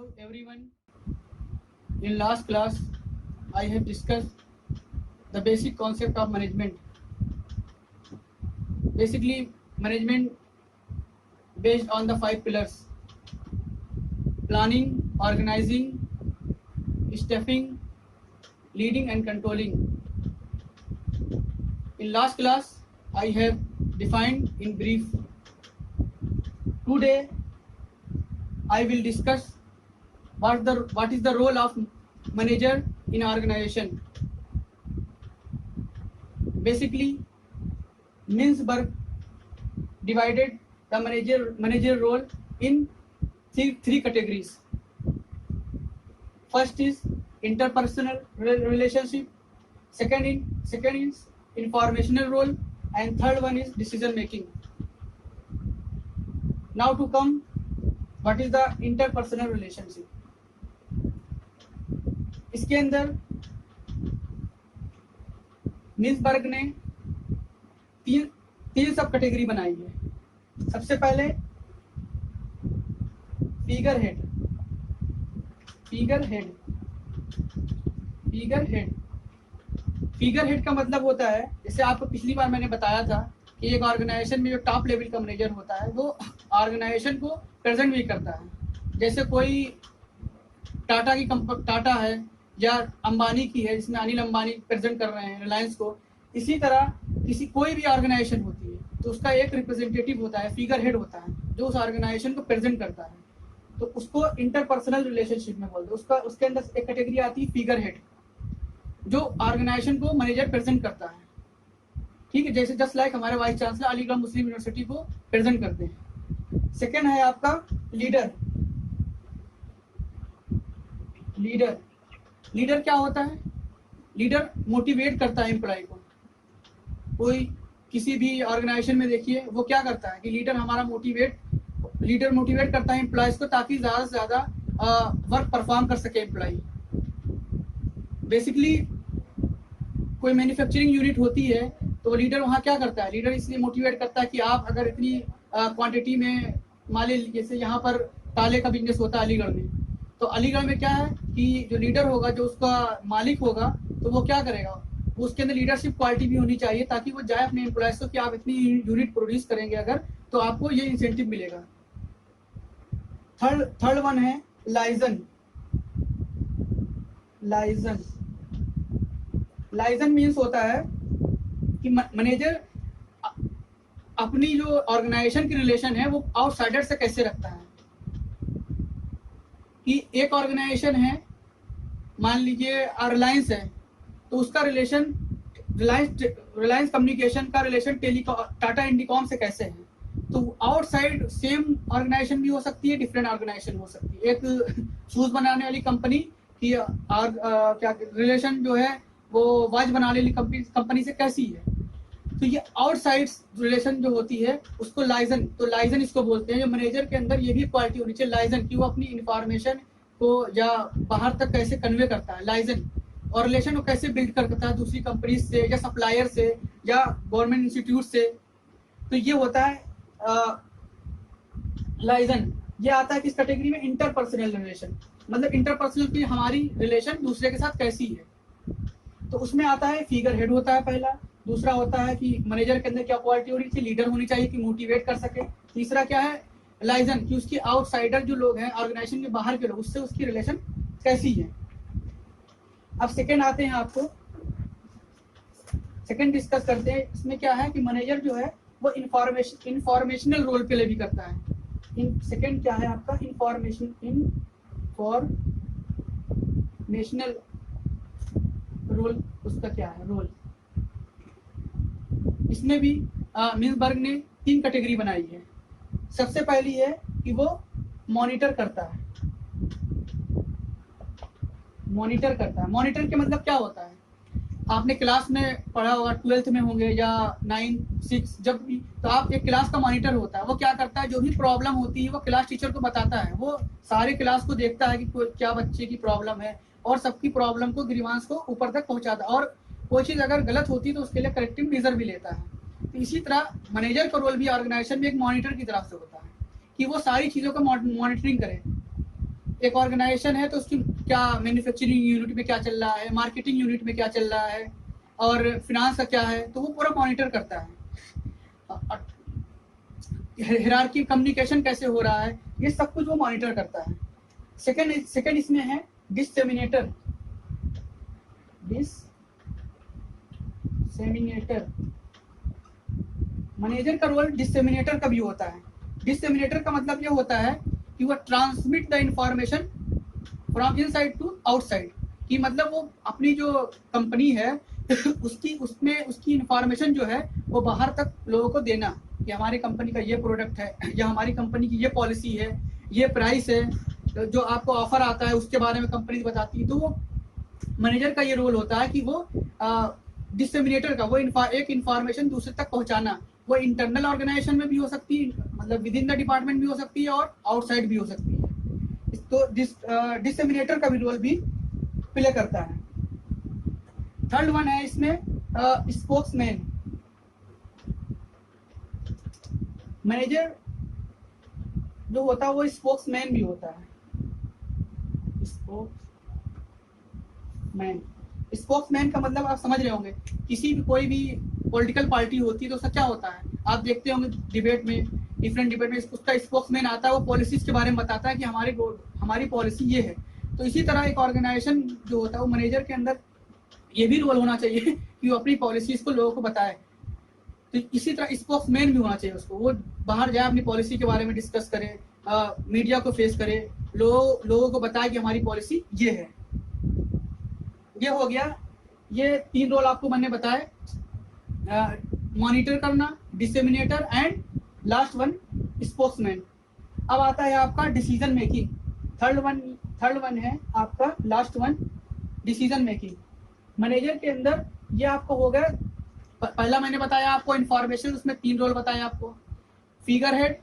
Hello everyone. In last class, I have discussed the basic concept of management. Basically, management based on the 5 pillars: planning, organizing, staffing, leading and controlling. In last class, I have defined in brief. Today, I will discuss what is the role of manager in organization. Basically, Mintzberg divided the manager role in three categories. First is interpersonal relationship, second is informational role, and third one is decision making. Now to come, what is the interpersonal relationship? इसके अंदर मिन्सबर्ग ने तीन सब category बनाई है। सबसे पहले figure head का मतलब होता है, जैसे आपको पिछली बार मैंने बताया था कि एक ऑर्गेनाइजेशन में जो टॉप लेवल का मैनेजर होता है वो ऑर्गेनाइजेशन को प्रेजेंट भी करता है। जैसे कोई टाटा है या अंबानी की है, जिसमें अनिल अंबानी प्रेजेंट कर रहे हैं रिलायंस को। इसी तरह कोई भी ऑर्गेनाइजेशन होती है तो उसका एक रिप्रेजेंटेटिव होता है, फिगर हेड होता है, जो उस ऑर्गेनाइजेशन को प्रेजेंट करता है। तो उसको इंटरपर्सनल रिलेशनशिप में बोलते हैं। उसके अंदर एक कैटेगरी आती है फिगर हेड, जो ऑर्गेनाइजेशन को मैनेजर प्रेजेंट करता है। ठीक है, जैसे जस्ट लाइक हमारे वाइस चांसलर अलीगढ़ मुस्लिम यूनिवर्सिटी को प्रेजेंट करते हैं। सेकेंड है आपका लीडर क्या होता है? लीडर मोटिवेट करता है एम्प्लॉय को। कोई किसी भी ऑर्गेनाइजेशन में देखिए वो क्या करता है कि लीडर मोटिवेट करता है एम्प्लॉयज को, ताकि ज़्यादा से ज़्यादा वर्क परफॉर्म कर सके एम्प्लॉय। बेसिकली कोई मैन्युफैक्चरिंग यूनिट होती है तो लीडर वहाँ क्या करता है? लीडर इसलिए मोटिवेट करता है कि आप अगर इतनी क्वांटिटी में माले, जैसे यहाँ पर ताले का बिजनेस होता है अलीगढ़ में, तो अलीगढ़ में क्या है कि जो लीडर होगा, जो उसका मालिक होगा, तो वो क्या करेगा, वो उसके अंदर लीडरशिप क्वालिटी भी होनी चाहिए, ताकि वो जाए अपने एम्प्लॉयज को कि आप इतनी यूनिट प्रोड्यूस करेंगे अगर, तो आपको ये इंसेंटिव मिलेगा। थर्ड वन है लाइजन मीन्स होता है कि मैनेजर अपनी जो ऑर्गेनाइजेशन की रिलेशन है वो आउटसाइडर से कैसे रखता है। कि एक ऑर्गेनाइजेशन है, मान लीजिए रिलायंस है, तो उसका रिलेशन रिलायंस कम्युनिकेशन का रिलेशन टाटा इंडिकॉम से कैसे है। तो आउटसाइड सेम ऑर्गेनाइजेशन भी हो सकती है, डिफरेंट ऑर्गेनाइजेशन हो सकती है। एक शूज बनाने वाली कंपनी की क्या रिलेशन जो है वो वॉच बनाने वाली कंपनी से कैसी है। तो ये आउटसाइड रिलेशन जो होती है उसको लाइजन इसको बोलते हैं। जो मैनेजर के अंदर ये भी क्वालिटी होनी चाहिए लाइजन, कि वो अपनी इंफॉर्मेशन को या बाहर तक कैसे कन्वे करता है लाइजन, और रिलेशन को कैसे बिल्ड करता है दूसरी कंपनी से या सप्लायर से या गवर्नमेंट इंस्टीट्यूट से। तो ये होता है लाइजन। ये आता है किस कैटेगरी में? Interpersonal relation. मतलब इंटरपर्सनल की हमारी रिलेशन दूसरे के साथ कैसी है। तो उसमें आता है फिगर हेड होता है पहला, दूसरा होता है कि मैनेजर के अंदर क्या क्वालिटी होनी चाहिए, लीडर होनी चाहिए कि मोटिवेट कर सके। तीसरा क्या है? लाइजन, कि उसकी आउटसाइडर जो लोग हैं ऑर्गेनाइजेशन के बाहर के लोग, उससे उसकी रिलेशन कैसी है। अब सेकंड आते हैं, आपको सेकंड डिस्कस करते हैं। इसमें क्या है कि मैनेजर जो है वो इंफॉर्मेशनल रोल प्ले भी करता है। सेकंड क्या है आपका? Informational role. उसका क्या है रोल? इसमें भी मिन्सबर्ग ने 3 कैटेगरी बनाई है। सबसे पहली है कि वो मॉनिटर करता है। मॉनिटर के मतलब क्या होता है? आपने क्लास में पढ़ा होगा, 12th में होंगे या 9, 6, जब भी, तो आप एक क्लास का मॉनिटर होता है। वो क्या करता है? जो भी प्रॉब्लम होती है वो क्लास टीचर को बताता है। वो सारे क्लास को देखता है कि क्या बच्चे की प्रॉब्लम है, और सबकी प्रॉब्लम को, ग्रीवांस को ऊपर तक पहुंचाता है, और कोई चीज़ अगर गलत होती है तो उसके लिए करेक्टिव मेजर भी लेता है। तो इसी तरह मैनेजर का रोल भी ऑर्गेनाइजेशन में एक मॉनिटर की तरफ से होता है कि वो सारी चीज़ों का मॉनिटरिंग करे। एक ऑर्गेनाइजेशन है तो उसकी क्या मैन्युफैक्चरिंग यूनिट में क्या चल रहा है, मार्केटिंग यूनिट में क्या चल रहा है, और फिनांस का क्या है, तो वो पूरा मॉनिटर करता है। हायरार्की कम्युनिकेशन कैसे हो रहा है, ये सब कुछ वो मॉनिटर करता है। सेकंड इसमें है डिसेमिनेटर। मैनेजर का रोल डिसेमिनेटर का भी होता है। डिसेमिनेटर का मतलब ये होता है कि वो transmit the information from inside to outside, कि मतलब वो अपनी जो कंपनी है उसकी इंफॉर्मेशन जो है वो बाहर तक लोगों को देना, कि हमारी कंपनी का ये प्रोडक्ट है, या हमारी कंपनी की ये पॉलिसी है, ये प्राइस है, जो आपको ऑफर आता है उसके बारे में कंपनी बताती है। तो वो मैनेजर का ये रोल होता है कि वो डिसेमिनेटर का, वो एक इंफॉर्मेशन दूसरे तक पहुंचाना। वो इंटरनल ऑर्गेनाइजेशन में भी हो सकती है, मतलब विद इन द डिपार्टमेंट भी हो सकती है, और आउटसाइड भी हो सकती है। तो डिसेमिनेटर का भी रोल भी प्ले करता है। थर्ड वन है इसमें स्पोक्समैन। मैनेजर जो होता है वो स्पोक्समैन भी होता है। स्पोक्समैन का मतलब आप समझ रहे होंगे, किसी भी कोई भी पॉलिटिकल पार्टी होती है तो उसका क्या होता है, आप देखते होंगे डिबेट में, डिफरेंट डिबेट में उसका स्पोक्समैन आता है, वो पॉलिसीज के बारे में बताता है कि हमारी पॉलिसी ये है। तो इसी तरह एक ऑर्गेनाइजेशन जो होता है वो मैनेजर के अंदर ये भी रोल होना चाहिए कि वो अपनी पॉलिसीज को लोगों को बताए। तो इसी तरह स्पोक्समैन भी होना चाहिए उसको, वो बाहर जाए अपनी पॉलिसी के बारे में डिस्कस करे, मीडिया को फेस करे, लोगों को बताए कि हमारी पॉलिसी ये है। ये हो गया, ये 3 रोल आपको मैंने बताए, मॉनिटर करना, डिसेमिनेटर एंड लास्ट वन स्पोक्समैन। अब आता है आपका डिसीजन मेकिंग। थर्ड वन है आपका last one, decision making. Manager के अंदर ये आपको हो गया, पहला मैंने बताया आपको इंफॉर्मेशन, उसमें 3 रोल बताए आपको, figure head,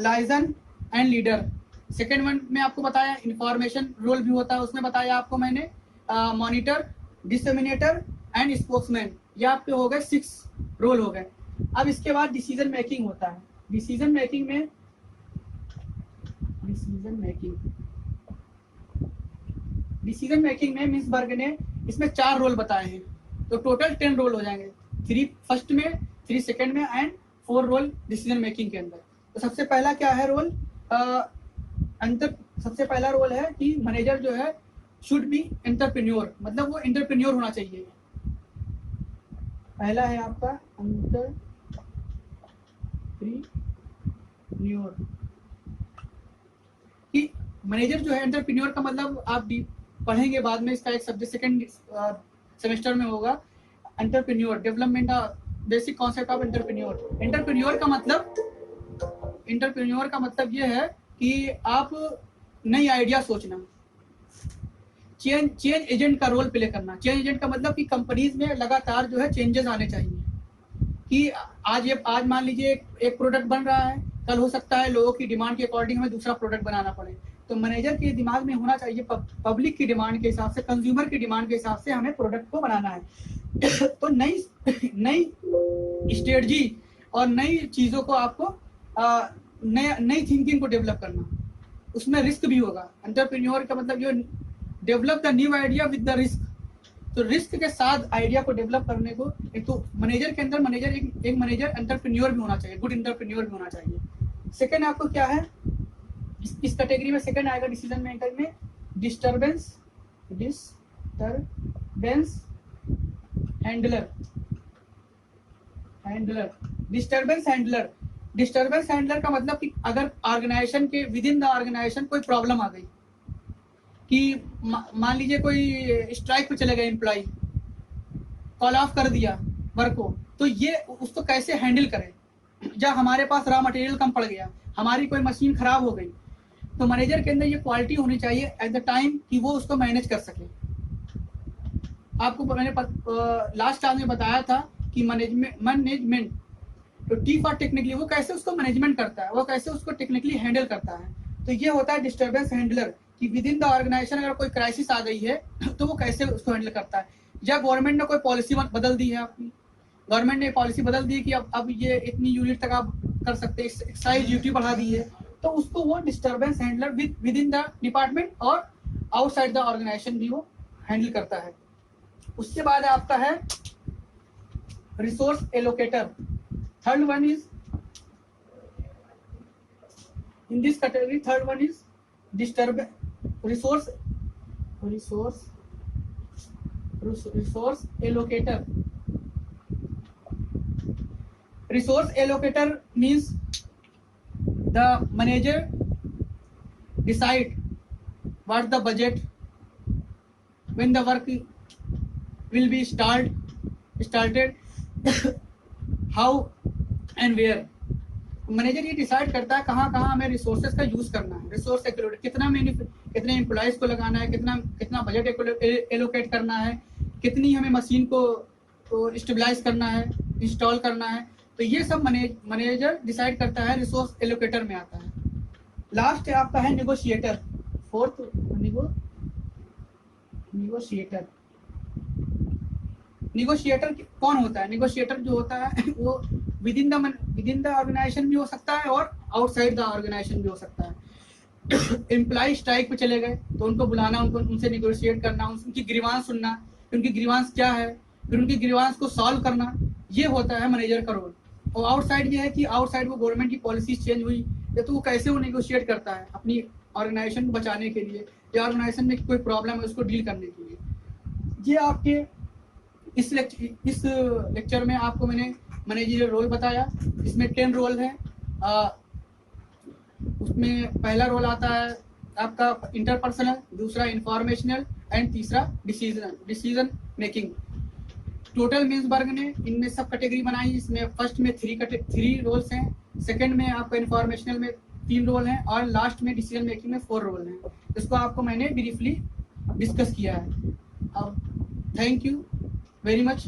liaison and leader. Second one में आपको बताया इंफॉर्मेशन रोल भी होता है, उसमें बताया आपको मैंने मॉनिटर, डिसेमिनेटर एंड स्पोक्समैन। ये आपके हो गए 6 रोल हो गए। अब इसके बाद डिसीजन मेकिंग होता है। डिसीजन मेकिंग में मिस बर्ग ने इसमें 4 रोल बताए हैं, तो टोटल 10 रोल हो जाएंगे, 3 फर्स्ट में, 3 सेकेंड में एंड 4 रोल डिसीजन मेकिंग के अंदर। तो सबसे पहला क्या है रोल, सबसे पहला रोल है कि मैनेजर जो है शुड बी एंटरप्रेन्योर, मतलब वो एंटरप्रेन्योर होना चाहिए। पहला है आपका एंटरप्रेन्योर, कि मैनेजर जो है एंटरप्रेन्योर का मतलब आप पढ़ेंगे बाद में, इसका एक सब्जेक्ट सेकंड सेमेस्टर में होगा, entrepreneur development, basic concept of entrepreneur. Entrepreneur का मतलब ये है कि आप नई आइडिया सोचना, चेंज एजेंट का रोल प्ले करना। चेंज एजेंट का मतलब कि कंपनीज में लगातार जो है चेंजेस आने चाहिए, कि आज मान लीजिए एक प्रोडक्ट बन रहा है, कल हो सकता है लोगों की डिमांड के अकॉर्डिंग हमें दूसरा प्रोडक्ट बनाना पड़े। तो मैनेजर के दिमाग में होना चाहिए पब्लिक की डिमांड के हिसाब से, कंज्यूमर की डिमांड के हिसाब से हमें प्रोडक्ट को बनाना है। तो नई स्ट्रेटजी और नई चीज़ों को आपको नई थिंकिंग को डेवलप करना, उसमें रिस्क भी होगा। एंटरप्रेन्योर का मतलब जो develop the new idea with the risk, तो रिस्क के साथ आइडिया को डेवलप करने को, एक तो मैनेजर के अंदर एक मैनेजर एंटरप्रेन्योर भी होना चाहिए, गुड एंटरप्रेन्योर भी होना चाहिए। सेकंड आपको क्या है, इस कैटेगरी में सेकंड आएगा डिसीजन मेकर में, डिस्टर्बेंस हैंडलर। डिस्टर्बेंस हैंडलर का मतलब कि अगर ऑर्गेनाइजेशन के विद इन द ऑर्गेनाइजेशन कोई प्रॉब्लम आ गई, कि मान लीजिए कोई स्ट्राइक पे चले गए एम्प्लॉय, कॉल ऑफ कर दिया वर्क को, तो ये उसको कैसे हैंडल करें। या हमारे पास रॉ मटेरियल कम पड़ गया, हमारी कोई मशीन खराब हो गई, तो मैनेजर के अंदर ये क्वालिटी होनी चाहिए एट द टाइम कि वो उसको मैनेज कर सके। आपको मैंने लास्ट क्लास में बताया था कि मैनेजमेंट तो टी फॉर टेक्निकली, वो कैसे उसको मैनेजमेंट करता है, वो कैसे उसको टेक्निकली हैंडल करता है। तो ये होता है डिस्टर्बेंस हैंडलर, कि विद इन द ऑर्गेनाइजेशन अगर कोई क्राइसिस आ गई है तो वो कैसे उसको हैंडल करता है। या गवर्नमेंट ने कोई पॉलिसी बदल दी है, आपकी गवर्नमेंट ने पॉलिसी बदल दी कि अब ये इतनी यूनिट तक आप कर सकते हैं, एक्साइज ड्यूटी बढ़ा दी है, तो उसको वो disturbance handler with in the department और आउटसाइड द ऑर्गेनाइजेशन भी वो हैंडल करता है। उसके बाद आपका है resource allocator. Third one is in this category, third one is resource allocator. Resource allocator means the manager decide what the budget, when the work will be started, how and where। Manager ये decide करता है कहाँ कहाँ हमें resources का use करना है, resource कितने एम्प्लॉयज को लगाना है, कितना बजट एलोकेट करना है, कितनी हमें मशीन को स्टेबलाइज करना है, इंस्टॉल करना है। तो ये सब मैनेजर डिसाइड करता है, रिसोर्स एलोकेटर में आता है। लास्ट है आपका है नेगोशिएटर। फोर्थ नेगोशिएटर कौन होता है? नेगोशिएटर जो होता है वो विद इन द ऑर्गेनाइजेशन भी हो सकता है और आउटसाइड द ऑर्गेनाइजेशन भी हो सकता है। एम्प्लॉय स्ट्राइक पे चले गए तो उनको बुलाना, उनसे नेगोशिएट करना, उनकी ग्रीवांस सुनना, उनकी ग्रीवांस क्या है, फिर उनकी ग्रीवांस को सॉल्व करना, ये होता है मैनेजर का रोल। और आउटसाइड ये है कि आउटसाइड वो गवर्नमेंट की पॉलिसीज चेंज हुई तो वो कैसे वो नेगोशिएट करता है अपनी ऑर्गेनाइजेशन को बचाने के लिए या ऑर्गेनाइजेशन में कोई प्रॉब्लम है उसको डील करने के लिए। ये आपके इस लेक्चर में आपको मैंने मैनेजरियल रोल बताया। इसमें 10 रोल है। उसमें पहला रोल आता है आपका इंटरपर्सनल, दूसरा इंफॉर्मेशनल एंड तीसरा डिसीजन मेकिंग। टोटल मेंसबर्ग ने इनमें सब कैटेगरी बनाई। इसमें फर्स्ट में 3 रोल्स हैं, सेकंड में आपका इंफॉर्मेशनल में 3 रोल हैं और लास्ट में डिसीजन मेकिंग में 4 रोल हैं। इसको आपको मैंने ब्रीफली डिस्कस किया है। अब थैंक यू very much।